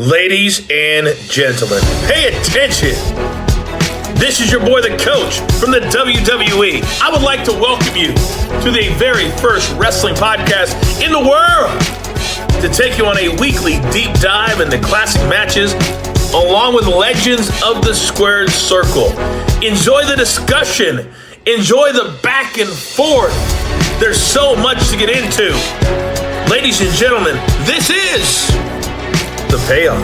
Ladies and gentlemen, pay attention. This is your boy, the coach from the WWE. I would like to welcome you to the very first wrestling podcast in the world to take you on a weekly deep dive into classic matches along with legends of the squared circle. Enjoy the discussion. Enjoy the back and forth. There's so much to get into. Ladies and gentlemen, this is The Payoff.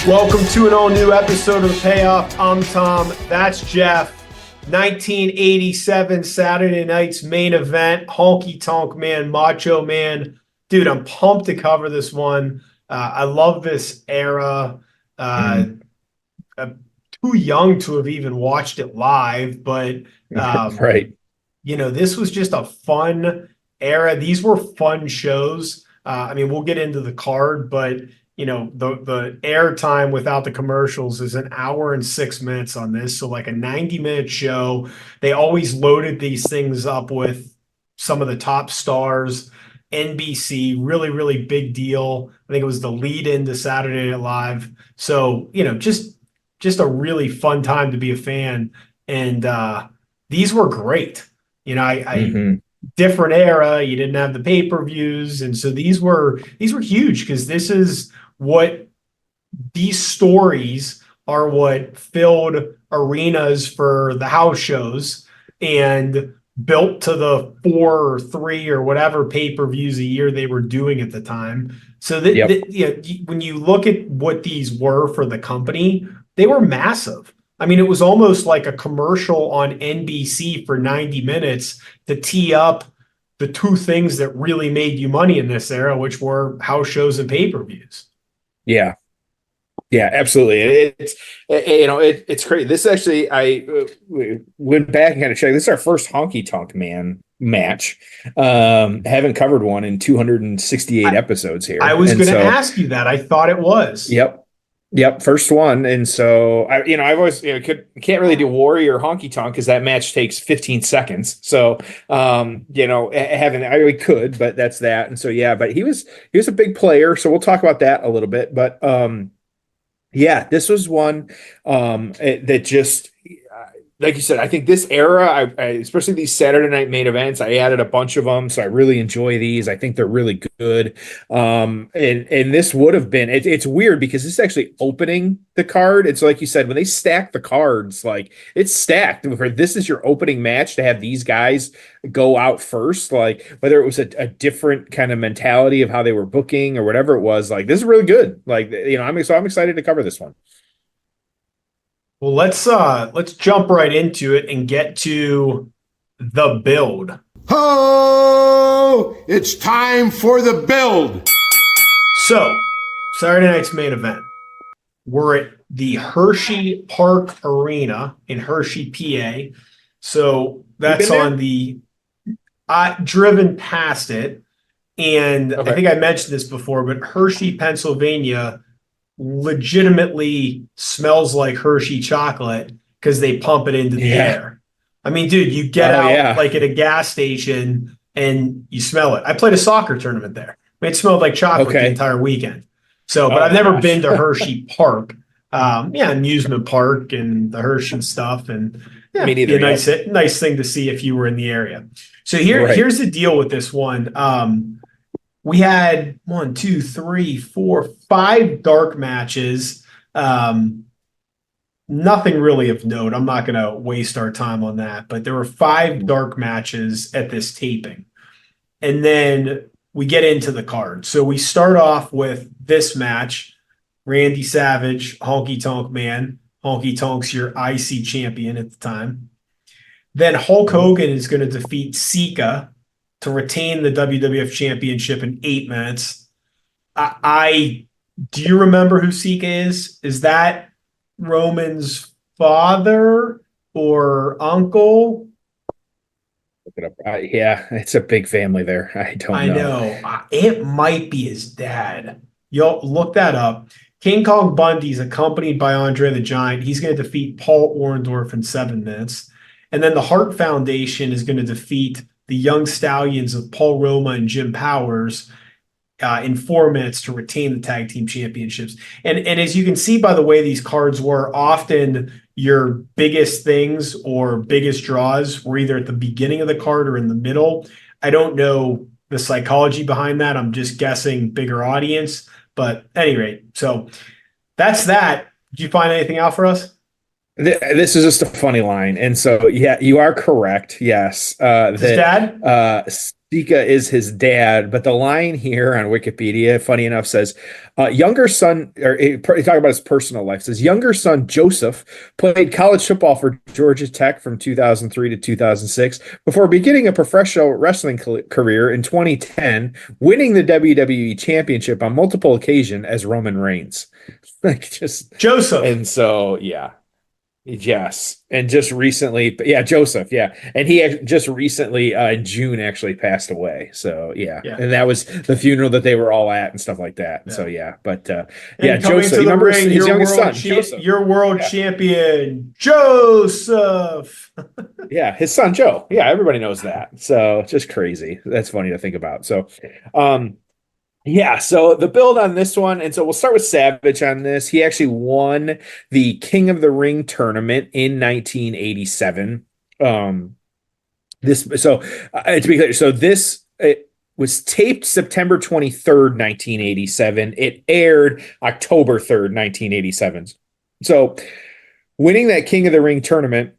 Welcome to an all-new episode of The Payoff. I'm Tom. That's Jeff. 1987 Saturday night's main event. Honky, Tonk Man, Macho Man. Dude, I'm pumped to cover this one. I love this era. Too young to have even watched it live, but right. You know, this was just a fun era. These were fun shows. I mean, we'll get into the card, but you know, the air time without the commercials is an hour and 6 minutes on this. So like a 90-minute show. They always loaded these things up with some of the top stars. NBC, really, really big deal. I think it was the lead into Saturday Night Live. So, you know, just a really fun time to be a fan. And these were great. You know, different era. You didn't have the pay-per-views. And so these were huge because this is what these stories are what filled arenas for the house shows and built to the 4 or 3 or whatever pay-per-views a year they were doing at the time. So that, you know, when you look at what these were for the company, they were massive. I mean, it was almost like a commercial on NBC for 90 minutes to tee up the two things that really made you money in this era, which were house shows and pay-per-views. Yeah, absolutely. It's crazy. This actually, I went back and kind of checked. This is our first Honky Tonk Man match. Haven't covered one in 268 episodes here. I was going to ask you that. I thought it was. Yep, first one. And so I've always can't really do Warrior or Honky Tonk because that match takes 15 seconds. So I really could, but that's that. And so but he was a big player. So we'll talk about that a little bit. But this was one that just like you said, I think this era, I especially these Saturday night main events, I added a bunch of them, so I really enjoy these. I think they're really good. And this would have been, it's weird because this is actually opening the card. It's like you said, when they stack the cards, like it's stacked. This is your opening match to have these guys go out first, like whether it was a different kind of mentality of how they were booking or whatever it was. Like this is really good. Like I'm excited to cover this one. Well, let's jump right into it and get to the build. Oh, it's time for the build. So, Saturday night's main event. We're at the Hershey Park Arena in Hershey, PA. So that's on the driven past it. And okay. I think I mentioned this before, but Hershey, Pennsylvania legitimately smells like Hershey chocolate because they pump it into the air. I mean, dude, you get out like at a gas station and you smell it. I played a soccer tournament there. I mean, it smelled like chocolate the entire weekend. So, but I've never been to Hershey Park. Amusement park and the Hershey stuff. And me neither, a nice thing to see if you were in the area. So here's the deal with this one. We had 5 dark matches. Nothing really of note. I'm not going to waste our time on that, but there were 5 dark matches at this taping. And then we get into the card. So we start off with this match, Randy Savage, Honky Tonk Man. Honky Tonk's your IC champion at the time. Then Hulk Hogan is going to defeat Sika to retain the WWF Championship in 8 minutes. Do you remember who Sika is? Is that Roman's father or uncle? Look it up. It's a big family there. I know. It might be his dad. You'll look that up. King Kong Bundy is accompanied by Andre the Giant. He's going to defeat Paul Orndorff in 7 minutes. And then the Hart Foundation is going to defeat the young stallions of Paul Roma and Jim Powers in 4 minutes to retain the tag team championships. And as you can see by the way these cards were, often your biggest things or biggest draws were either at the beginning of the card or in the middle. I don't know the psychology behind that. I'm just guessing bigger audience. But at any rate, so that's that. Did you find anything out for us? This is just a funny line. And so, yeah, you are correct. Yes. His dad? Sika is his dad, but the line here on Wikipedia, funny enough, says younger son, or talking about his personal life, says younger son Joseph played college football for Georgia Tech from 2003 to 2006 before beginning a professional wrestling career in 2010, winning the WWE Championship on multiple occasions as Roman Reigns. Like just Joseph. And so, yeah. Yes, and just recently, yeah, Joseph, yeah, and he just recently in June actually passed away. So yeah, and that was the funeral that they were all at and stuff like that. Yeah. So yeah, but yeah, Joseph, to the remember ring, his youngest son, Joseph. Your world champion, Joseph. Yeah, his son Joe. Yeah, everybody knows that. So just crazy. That's funny to think about. So, yeah, so the build on this one, and so we'll start with Savage on this. He actually won the King of the Ring tournament in 1987. To be clear, so this it was taped September 23rd, 1987. It aired October 3rd, 1987. So winning that King of the Ring tournament,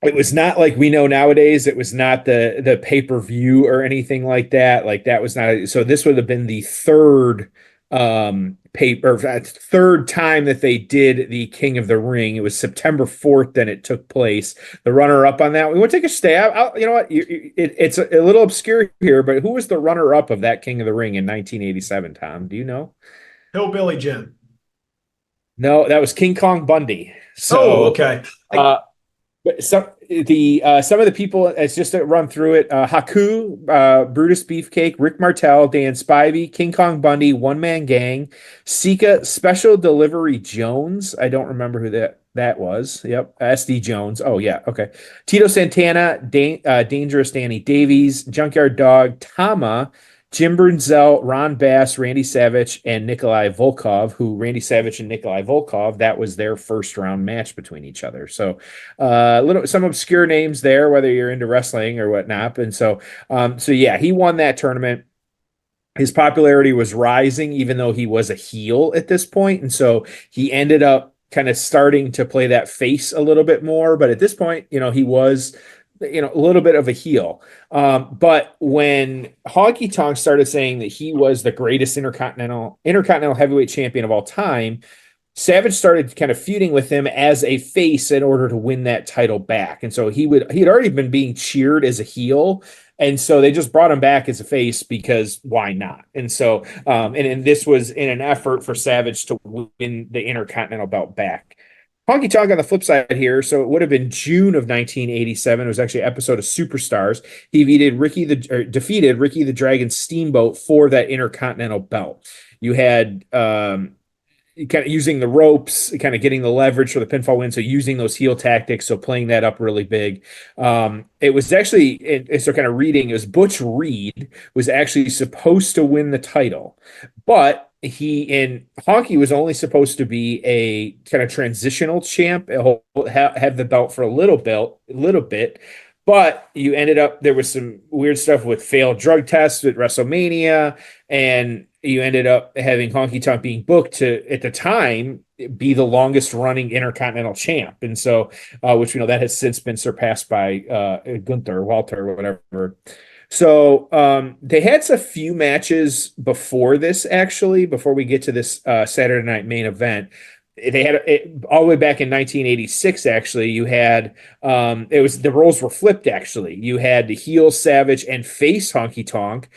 it was not like we know nowadays. It was not the pay-per-view or anything like that. Like that was not. So this would have been the third third time that they did the King of the Ring. It was September 4th. Then it took place. The runner-up on that. We want to take a stab. You know what? It's a little obscure here, but who was the runner-up of that King of the Ring in 1987? Tom, do you know? Hillbilly Jim. No, that was King Kong Bundy. So, okay. But some of the people, it's just to run through it. Haku, Brutus Beefcake, Rick Martel, Dan Spivey, King Kong Bundy, One Man Gang, Sika, Special Delivery Jones. I don't remember who that was. Yep, SD Jones. Oh yeah, okay. Tito Santana, Dangerous Danny Davies, Junkyard Dog, Tama, Jim Brunzell, Ron Bass, Randy Savage, and Nikolai Volkov, Randy Savage and Nikolai Volkov, that was their first round match between each other. So some obscure names there, whether you're into wrestling or whatnot. And so yeah, he won that tournament. His popularity was rising, even though he was a heel at this point. And so he ended up kind of starting to play that face a little bit more. But at this point, he was a little bit of a heel. But when Honky Tonk started saying that he was the greatest intercontinental heavyweight champion of all time, Savage started kind of feuding with him as a face in order to win that title back. And so he had already been being cheered as a heel. And so they just brought him back as a face because why not? And so, and this was in an effort for Savage to win the Intercontinental belt back. Honky Tonk on the flip side here, so it would have been June of 1987. It was actually an episode of Superstars. He defeated Ricky the Dragon Steamboat for that Intercontinental belt. You had kind of using the ropes, kind of getting the leverage for the pinfall win. So using those heel tactics, so playing that up really big. It was actually, so kind of reading, it was Butch Reed was actually supposed to win the title, but Honky was only supposed to be a kind of transitional champ, have the belt for a little bit, but you ended up, there was some weird stuff with failed drug tests at WrestleMania, and you ended up having Honky Tonk being booked to, at the time, be the longest running Intercontinental champ. And so, which we know that has since been surpassed by Walter, or whatever. So they had a few matches before this, actually, before we get to this Saturday night main event. They had it all the way back in 1986. Actually, you had the roles were flipped. Actually, you had the heel Savage and face Honky Tonk.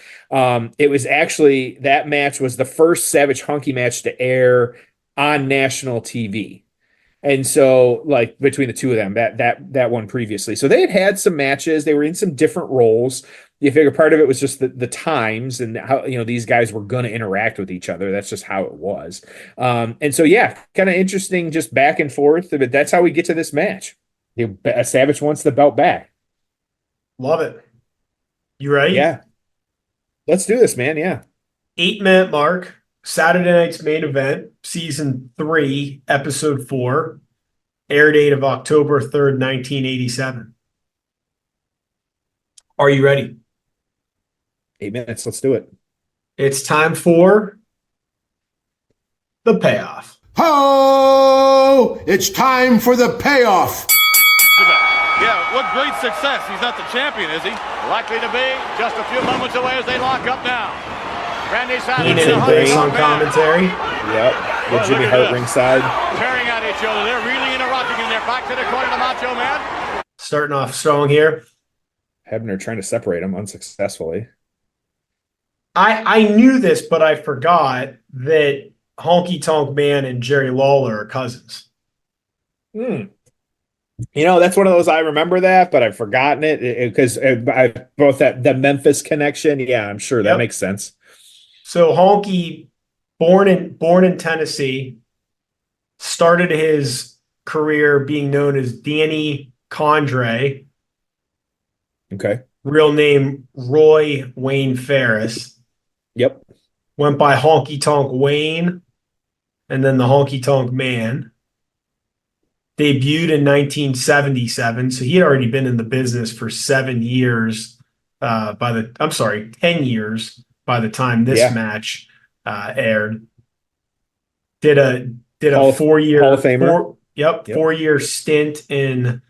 It was actually, that match was the first Savage Honky match to air on national TV. And so, like, between the two of them, that one previously. So they had some matches. They were in some different roles. You figure part of it was just the times and how, these guys were going to interact with each other. That's just how it was. And so, yeah, kind of interesting, just back and forth. But that's how we get to this match. Savage wants the belt back. Love it. You ready? Yeah. Let's do this, man. Yeah. 8-minute mark. Saturday night's main event, season 3, episode 4. Air date of October 3rd, 1987. Are you ready? 8 minutes. Let's do it. It's time for the payoff. Ho! It's time for the payoff. Yeah, what great success. He's not the champion, is he? Likely to be just a few moments away as they lock up now. Randy Savage Heenan and Grace on commentary. Yep. With Jimmy Hart ringside. Tearing at each other. They're really interrupting in there. Back to the corner to Macho Man. Starting off strong here. Hebner trying to separate them unsuccessfully. I knew this, but I forgot that Honky Tonk Man and Jerry Lawler are cousins. That's one of those I remember that, but I've forgotten it because I both the Memphis connection. Yeah, I'm sure that makes sense. So Honky, born in Tennessee, started his career being known as Danny Condre. Okay. Real name Roy Wayne Ferris. Yep. Went by Honky Tonk Wayne, and then the Honky Tonk Man. Debuted in 1977, so he had already been in the business for 7 years. 10 years by the time this match aired. Did a 4-year Hall of Famer. 4-year stint in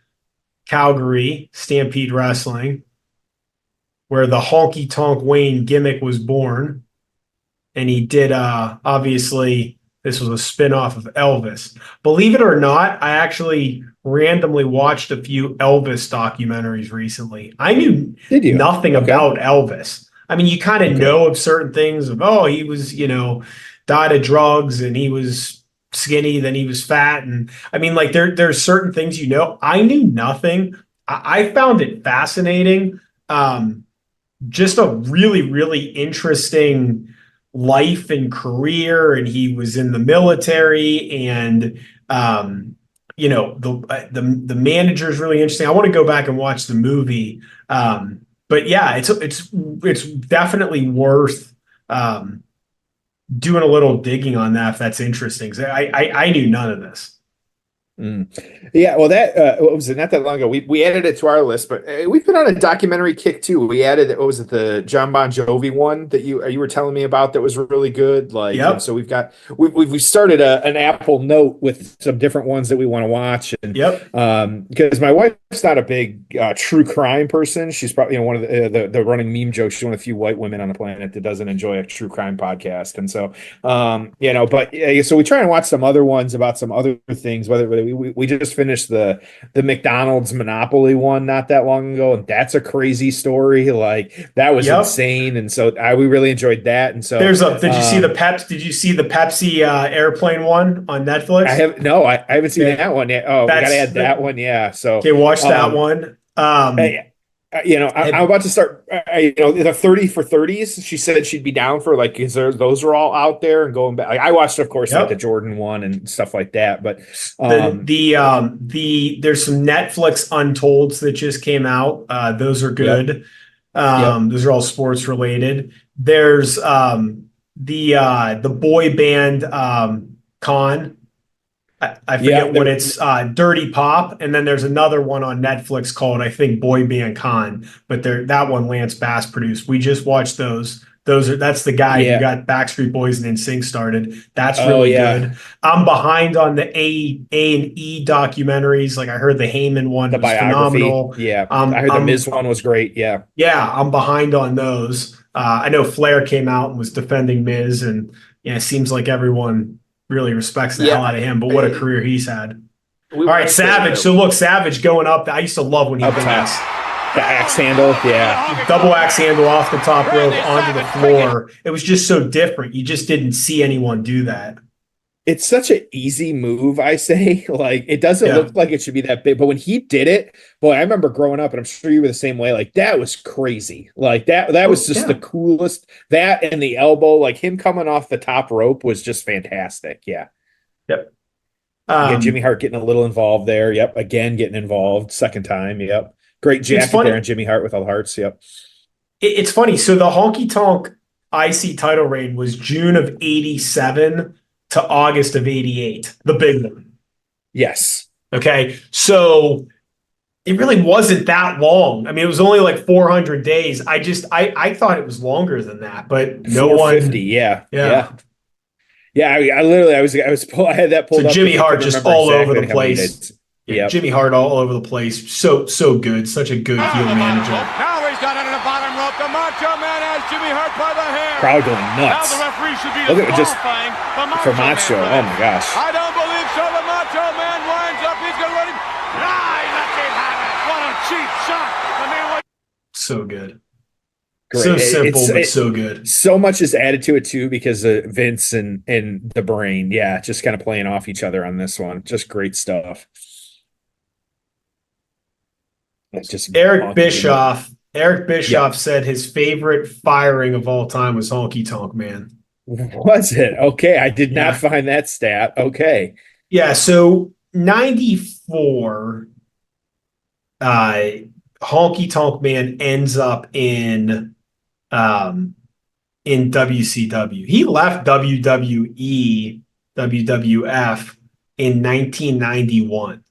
Calgary Stampede Wrestling, where the Honky Tonk Wayne gimmick was born. And he did, obviously, this was a spinoff of Elvis. Believe it or not, I actually randomly watched a few Elvis documentaries recently. I knew nothing about Elvis. I mean, you kind of know of certain things of, he was, died of drugs and he was skinny, then he was fat. And I mean, like there's certain things, I knew nothing. I found it fascinating. Just a really, really interesting life and career, and he was in the military, and the manager is really interesting. I want to go back and watch the movie, but yeah, it's definitely worth doing a little digging on that if that's interesting. I knew none of this. Yeah, well, that what was it? Not that long ago, we added it to our list, but we've been on a documentary kick too. We added, what was it, the John Bon Jovi one that you were telling me about that was really good. So we've started an Apple Note with some different ones that we want to watch, and because my wife's not a big true crime person. She's probably one of the running meme jokes. She's one of the few white women on the planet that doesn't enjoy a true crime podcast, and so so we try and watch some other ones about some other things. Whether we just finished the McDonald's Monopoly one not that long ago, and that's a crazy story. Like that was insane, and so we really enjoyed that. And so did you see the Pepsi airplane one on Netflix? I haven't seen that one yet. Oh, we gotta add that one. Yeah. So watch that one. I'm about to start, the 30 for 30s. She said she'd be down for those are all out there and going back. I watched, of course, like the Jordan one and stuff like that. But there's some Netflix Untolds that just came out. Those are good. Those are all sports related. There's the boy band Con. I forget what it's Dirty Pop, and then there's another one on Netflix called, I think, Boy Band Con, but that one Lance Bass produced. We just watched those. That's the guy who got Backstreet Boys and NSYNC started. That's really good. I'm behind on the A and E documentaries. Like I heard the Heyman one was phenomenal. Yeah, I heard the Miz one was great. Yeah, I'm behind on those. I know Flair came out and was defending Miz, and it seems like everyone really respects the hell out of him, but what a career he's had. All right, Savage. So look, Savage going up. I used to love when he did this. The axe handle, double axe handle off the top rope onto the floor. It was just so different. You just didn't see anyone do that. It's such an easy move, I say. Like, it doesn't look like it should be that big, but when he did it, boy, I remember growing up, and I'm sure you were the same way. Like, that was crazy. Like, that was just the coolest. That and the elbow, like him coming off the top rope was just fantastic. Yeah. Yep. Jimmy Hart getting a little involved there. Yep. Again, getting involved. Second time. Yep. Great It's jacket funny. there on Jimmy Hart with all the hearts. Yep. It's funny. So the Honky Tonk IC title reign was June of 87 to August of 88, the big one. Yes. Okay. So it really wasn't that long. I mean, it was only like 400 days. I thought it was longer than that, but no 450. one. Yeah. Yeah. Yeah. I literally, I had that pulled So up. Jimmy I Hart couldn't just remember all over the exactly how many place. days. Yeah, Yep. Jimmy Hart all over the place. So good. Such a good heel manager. Now he's got it in the bottom rope. The Macho Man has Jimmy Hart by the hair. Crowd going Now nuts. the referee should be Look at just disqualifying the for Macho. Man. Oh my gosh. I don't believe so. The Macho Man winds up. He's going to let him. He lets him have it. What a cheap shot. The man was So good. Great. So simple, but It- so good. So much is added to it too because of Vince and the Brain. Yeah, just kind of playing off each other on this one. Just great stuff. It's just Eric Bischoff said his favorite firing of all time was Honky Tonk Man. Was it? Okay, I did not Yeah. find that stat. Okay. Yeah, so 94, Honky Tonk Man ends up in WCW. He left WWE, WWF in 1991.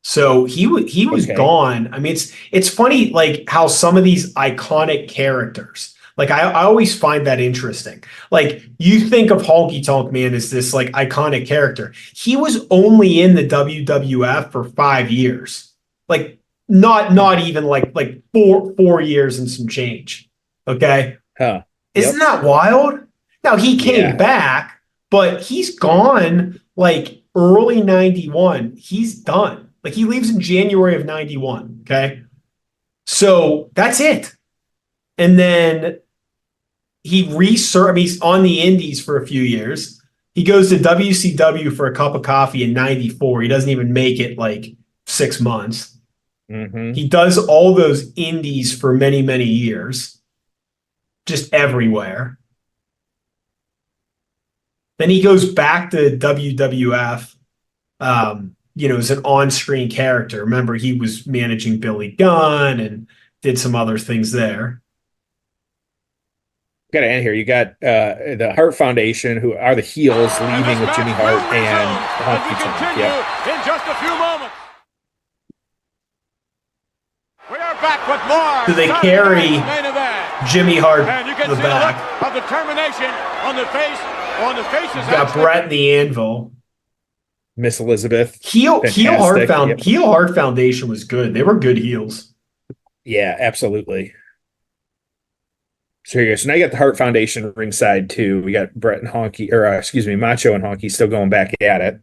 So he was Okay. gone. I mean, it's funny like how some of these iconic characters, like I always find that interesting. Like you think of Honky Tonk Man as this like iconic character. He was only in the WWF for 5 years. Like not even like 4 years and some change. Okay. Huh. Isn't that wild? Now he came Yeah. back, but he's gone like early 91. He's done. Like he leaves in January of 91. Okay. So that's it. And then he's on the indies for a few years. He goes to WCW for a cup of coffee in 94. He doesn't even make it like 6 months. Mm-hmm. He does all those indies for many, many years, just everywhere. Then he goes back to WWF, as an on-screen character. Remember, he was managing Billy Gunn and did some other things there. Got to end here. You got the Hart Foundation, who are the heels, leaving with Jimmy Hart and Honky Tonk. Yeah. in just a few moments. We are back with more. Do they Saturday carry night's main event. Jimmy Hart And you can the see back? the look of determination on the faces. He's got Brett and the Anvil. Miss Elizabeth. Heel Fantastic. Hart Foundation was good. They were good heels. Yeah, absolutely. So here you go. So now you got the Hart Foundation ringside too. We got Brett and Honky, Macho and Honky still going back at it.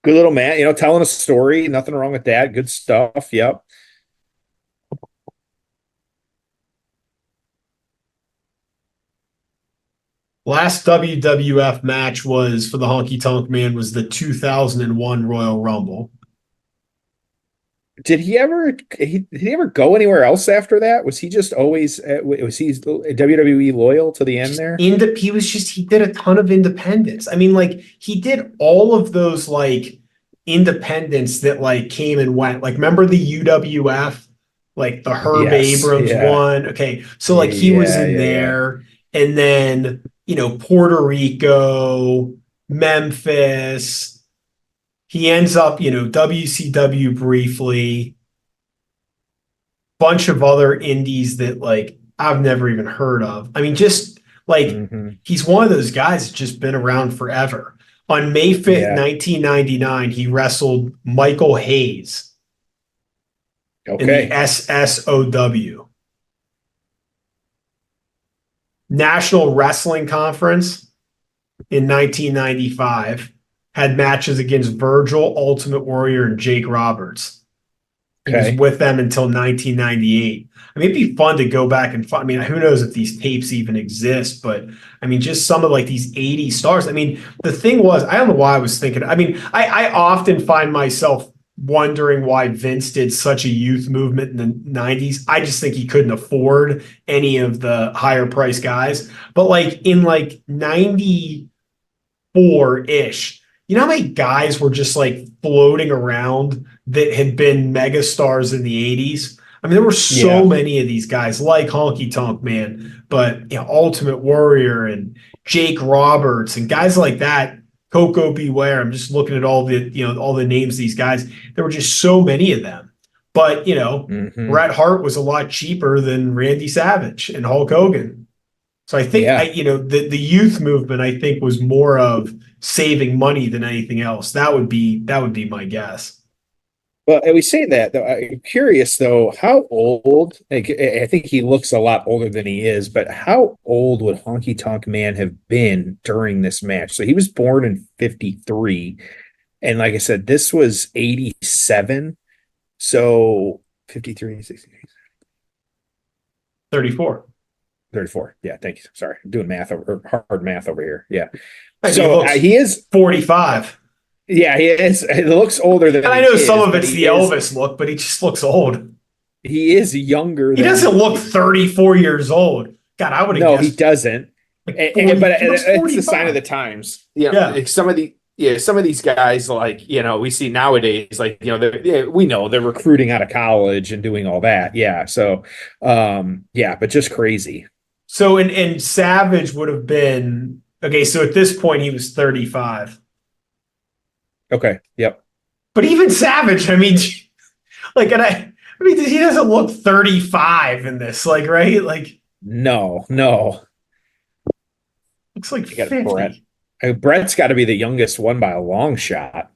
Good little man, telling a story. Nothing wrong with that. Good stuff. Yep. Last WWF match was for the Honky Tonk Man was the 2001 Royal Rumble. Did he ever go anywhere else after that? Was he just always was he WWE loyal to the end there? He did a ton of independents. I mean, like he did all of those like independents that like came and went. Like remember the UWF, like the Herb Abrams one. Okay, so like he was in there, and then Puerto Rico, Memphis. He ends up, WCW briefly, bunch of other indies that like I've never even heard of. I mean, just like he's one of those guys that's just been around forever. On May 5th, 1999, he wrestled Michael Hayes in the SSOW. National Wrestling Conference in 1995. Had matches against Virgil, Ultimate Warrior, and Jake Roberts. He was with them until 1998. I mean, it'd be fun to go back and find. I mean, who knows if these tapes even exist, but I mean, just some of like these 80 stars. I mean, the thing was, I don't know why I was thinking. I mean, I often find myself wondering why Vince did such a youth movement in the 90s. I just think he couldn't afford any of the higher price guys. But like in like 94-ish, You know how many guys were just like floating around that had been megastars in the 80s? I mean, there were so many of these guys like Honky Tonk Man, but Ultimate Warrior and Jake Roberts and guys like that. Coco Beware. I'm just looking at all the names of these guys. There were just so many of them. But Bret Hart was a lot cheaper than Randy Savage and Hulk Hogan. So I think the youth movement I think was more of saving money than anything else. That would be my guess. Well, and we say that, though. I'm curious, though, how old, I think he looks a lot older than he is, but how old would Honky Tonk Man have been during this match? So he was born in 53. And like I said, this was 87. So 53, 63. 34. 34. Yeah, thank you. Sorry. I'm doing hard math over here. Yeah. So he is 45. Yeah, he is. He looks older than. And I know some of it's the Elvis look, but he just looks old. He is younger. He doesn't look 34 years old. God, I would have guessed. No, he doesn't. But it's the sign of the times. Some of these guys, like we see nowadays, like we know they're recruiting out of college and doing all that. Yeah. So, but just crazy. So, and Savage would have been okay. So at this point, he was 35. Okay. Yep. But even Savage, I mean, he doesn't look 35 in this, like, right? Like, no. Looks like 50. Brett's got to be the youngest one by a long shot.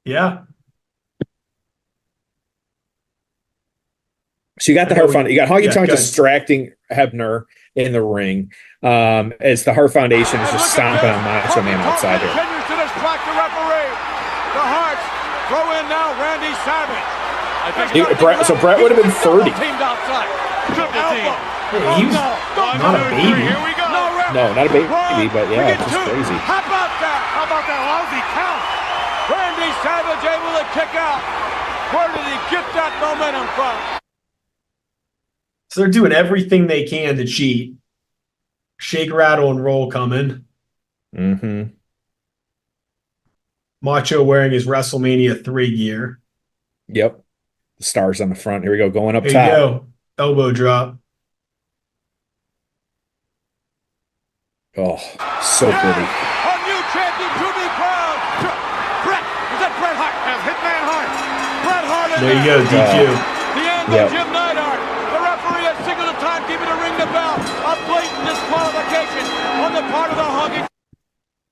Yeah. So you got the Heart Foundation. You got Honky Tonk distracting Hebner in the ring as the Heart Foundation is just stomping on Macho Man outside here. The referee. The Hearts throw in now Randy Savage. Brett would have been 30. Teamed outside. He was not a baby. Here we go. No, not a baby, but yeah, it's just crazy. How about that lousy count? Randy Savage able to kick out. Where did he get that momentum from? So they're doing everything they can to cheat. Shake, rattle, and roll coming. Mm-hmm. Macho wearing his WrestleMania 3 gear. Yep. The stars on the front. Here we go. Going up there top. You go. Elbow drop. Oh, so pretty. A new champion to be crowned. Bret. Is that Bret Hart? As Hitman Hart. Bret Hart. There you go. DQ. The end of Jim Neidhart. The referee has signaled the timekeeper to ring the bell. A blatant disqualification on the part of the Honky.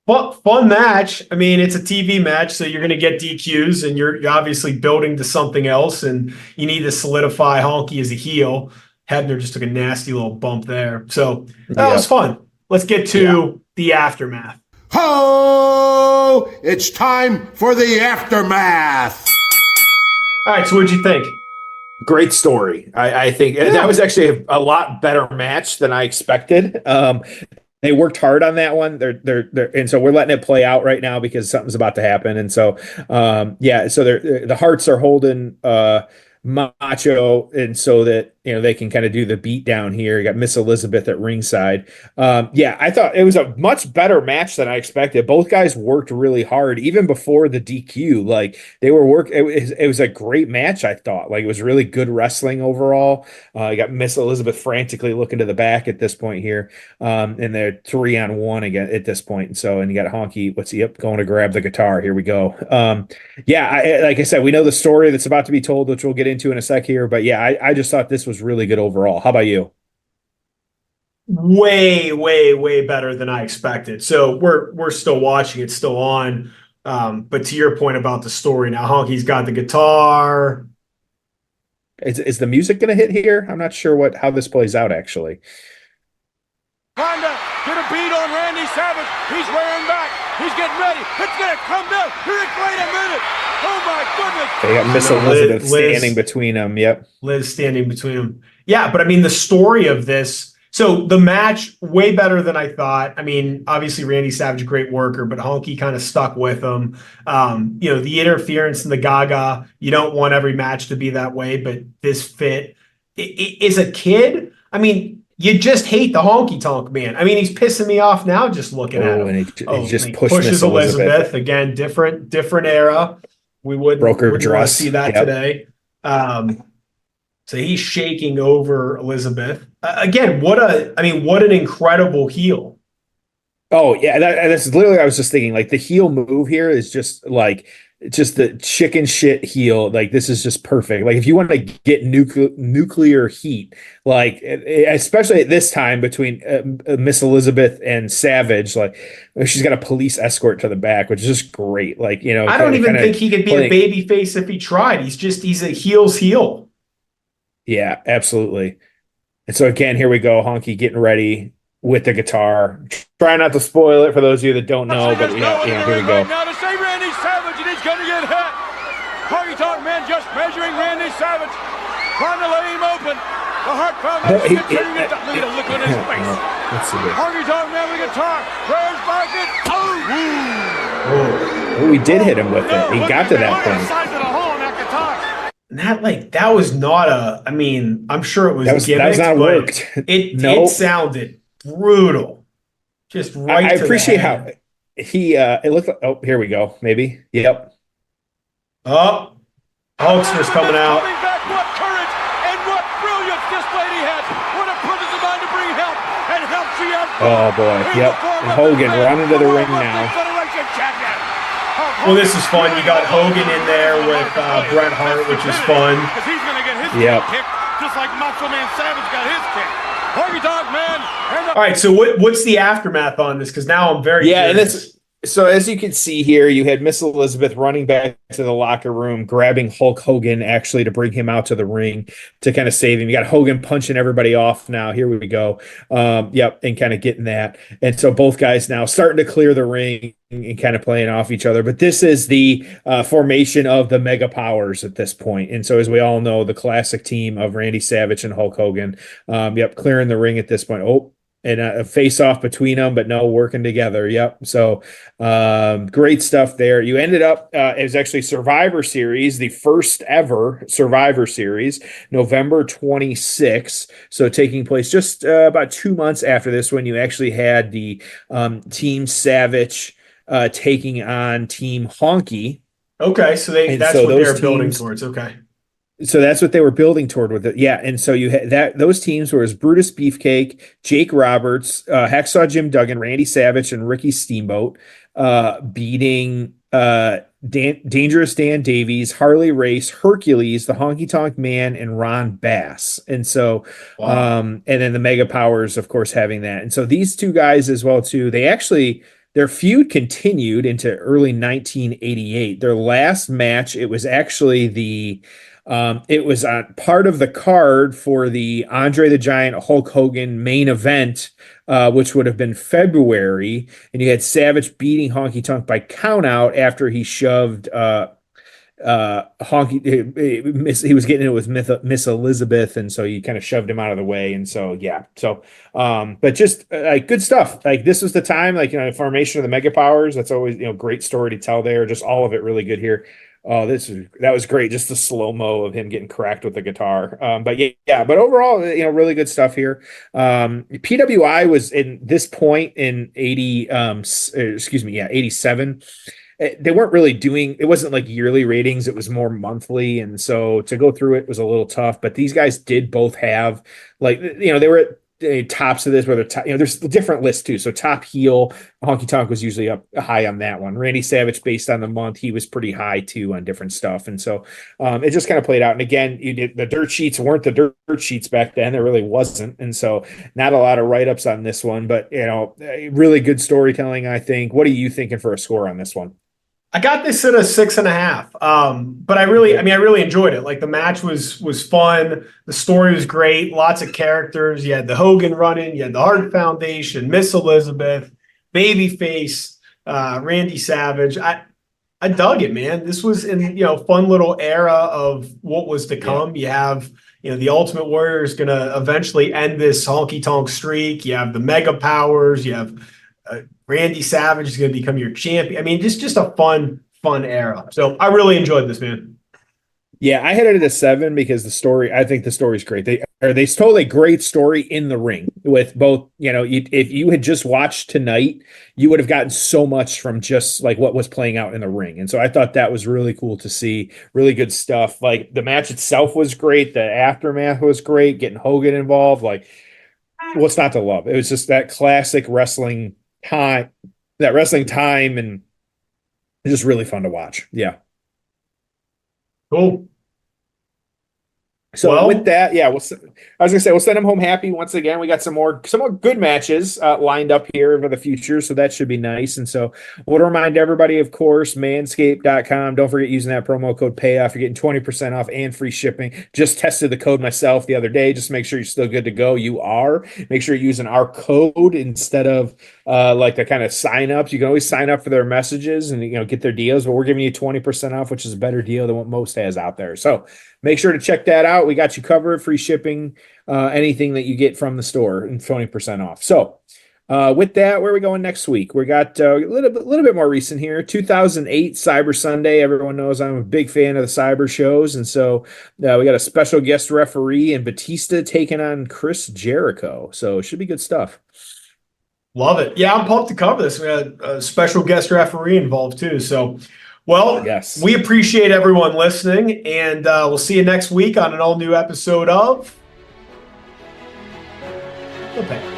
Well, fun match. I mean, it's a TV match, so you're going to get DQs, and you're obviously building to something else, and you need to solidify Honky as a heel. Hebner just took a nasty little bump there. So that was fun. Let's get to the aftermath. Ho! It's time for the aftermath. All right, so what'd you think? Great story. I think that was actually a lot better match than I expected. They worked hard on that one. They're and so we're letting it play out right now because something's about to happen. And so, so the Hearts are holding Macho, and so that they can kind of do the beat down here. You got Miss Elizabeth at ringside. I thought it was a much better match than I expected. Both guys worked really hard, even before the DQ. Like they were it was a great match. I thought it was really good wrestling overall. You got Miss Elizabeth frantically looking to the back at this point here, and they're 3-on-1 again at this point. And so, and you got Honky. Going to grab the guitar. Here we go. Like I said, we know the story that's about to be told, which we'll get into in a sec here. But I just thought this was really good overall. How about you? Way, way, way better than I expected. So we're still watching. It's still on. But to your point about the story, now Honky's got the guitar. Is the music going to hit here? I'm not sure how this plays out actually. Trying to get a beat on Randy Savage. He's wearing back. He's getting ready. It's going to come down. Wait a minute. Oh, my goodness. They got Miss Elizabeth standing between them. Yep. Liz standing between them. Yeah, but I mean, the story of this. So the match, way better than I thought. I mean, obviously, Randy Savage, great worker, but Honky kind of stuck with him. The interference and the gaga, you don't want every match to be that way, but this fit. As a kid, I mean, you just hate the Honky Tonk Man. I mean, he's pissing me off now just looking at him. And he just he pushed pushes Miss Elizabeth. again. Different era. We wouldn't want to see that today. So he's shaking over Elizabeth again. What an incredible heel. Oh yeah, that's literally. I was just thinking, like, the heel move here is just the chicken shit heel. Like, this is just perfect. Like, if you want to get nuclear heat, like, especially at this time between Miss Elizabeth and Savage, like, she's got a police escort to the back, which is just great. Like, I don't even think he could be a baby face if he tried. He's a heel's heel. Yeah, absolutely. And so again, here we go. Honky getting ready with the guitar. Try not to spoil it for those of you that don't know, but here we go. Now to save Randy Savage, and he's going to get hit. Honky Tonk Man just measuring Randy Savage, trying to lay him open. The Hart Foundation continuing to look at the look on his face. Let's see this. Honky Tonk Man with the guitar, prayers back in. Oh, we did hit him with it. He got to that point. That was not I'm sure it was gimmicked, that was not worked. It sounded brutal. Just right. I appreciate how he it looked like, oh, here we go. Maybe. Yep. Oh, Hulkster's coming out. What courage and what brilliance this lady has. What a presence of mind to bring help and help she has. Oh boy. Yep. And Hogan running to the ring now. Well, this is fun. You got Hogan in there with Bret Hart, which is fun. Because he's going to get his kick, just like Macho Man Savage got his kick. Honky Tonk Man. All right, so what's the aftermath on this? Because now I'm very curious. So as you can see here, you had Miss Elizabeth running back to the locker room, grabbing Hulk Hogan actually to bring him out to the ring to kind of save him. You got Hogan punching everybody off now. Here we go. And kind of getting that. And so both guys now starting to clear the ring and kind of playing off each other. But this is the formation of the Mega Powers at this point. And so as we all know, the classic team of Randy Savage and Hulk Hogan, clearing the ring at this point. Oh, and a face-off between them, but no, working together. Yep. So great stuff there. You ended up, it was actually Survivor Series, the first ever Survivor Series, November 26th. So taking place just about 2 months after this, when you actually had the Team Savage taking on Team Honky. Okay, so that's what they're building towards. Okay. So that's what they were building toward with it. Yeah. And so you had those teams were as Brutus Beefcake, Jake Roberts, Hacksaw Jim Duggan, Randy Savage, and Ricky Steamboat, beating Dangerous Dan Davies, Harley Race, Hercules, the Honky Tonk Man, and Ron Bass. And so, and then the Mega Powers, of course, having that. And so these two guys as well, too, their feud continued into early 1988. Their last match, it was actually it was on part of the card for the Andre the Giant Hulk Hogan main event, which would have been February. And you had Savage beating Honky Tonk by countout after he shoved Honky. He was getting it with Miss Elizabeth, and so you kind of shoved him out of the way. And so but just like good stuff. Like, this was the time, the formation of the Mega Powers. That's always great story to tell there. Just all of it really good here. Oh, that was great. Just the slow-mo of him getting cracked with the guitar. But overall, really good stuff here. PWI was in this point in 87. They weren't really doing, it wasn't like yearly ratings. It was more monthly. And so to go through it was a little tough, but these guys did both have they were at tops of this, where they're top, there's different lists too. So top heel, Honky Tonk was usually up high on that one. Randy Savage, based on the month, he was pretty high too on different stuff. And so it just kind of played out. And again, the dirt sheets weren't the dirt sheets back then. There really wasn't. And so not a lot of write-ups on this one, but really good storytelling, I think. What are you thinking for a score on this one? I got this at a 6.5. But I really enjoyed it. Like, the match was fun. The story was great. Lots of characters. You had the Hogan run-in. You had the Hart Foundation, Miss Elizabeth, Babyface, Randy Savage. I dug it, man. This was in, fun little era of what was to come. Yeah. You have, the Ultimate Warrior is going to eventually end this Honky Tonk streak. You have the Mega Powers. You have Randy Savage is going to become your champion. I mean, just a fun era. So I really enjoyed this, man. Yeah, I had it at a 7 because I think the story's great. They told a great story in the ring with both, if you had just watched tonight, you would have gotten so much from just like what was playing out in the ring. And so I thought that was really cool to see. Really good stuff. Like the match itself was great. The aftermath was great. Getting Hogan involved, like what's not to love? It was just that classic wrestling time, and just really fun to watch. Yeah. Cool. So with that, I was gonna say we'll send them home happy once again. We got some more good matches lined up here for the future, so that should be nice. And so we'll remind everybody, of course, manscaped.com. Don't forget using that promo code payoff. You're getting 20% off and free shipping. Just tested the code myself the other day. Just make sure you're still good to go. You are. Make sure you're using our code instead of like the kind of sign ups. You can always sign up for their messages and get their deals, but we're giving you 20% off, which is a better deal than what most has out there. So make sure to check that out. We got you covered, free shipping, anything that you get from the store, and 20% off. So with that, where are we going next week? We got a little bit more recent here. 2008 Cyber Sunday. Everyone knows I'm a big fan of the Cyber shows, and so we got a special guest referee and Batista taking on Chris Jericho. So it should be good stuff. Love it. Yeah, I'm pumped to cover this. We had a special guest referee involved too. So, well, yes, we appreciate everyone listening, and we'll see you next week on an all-new episode of The Payoff.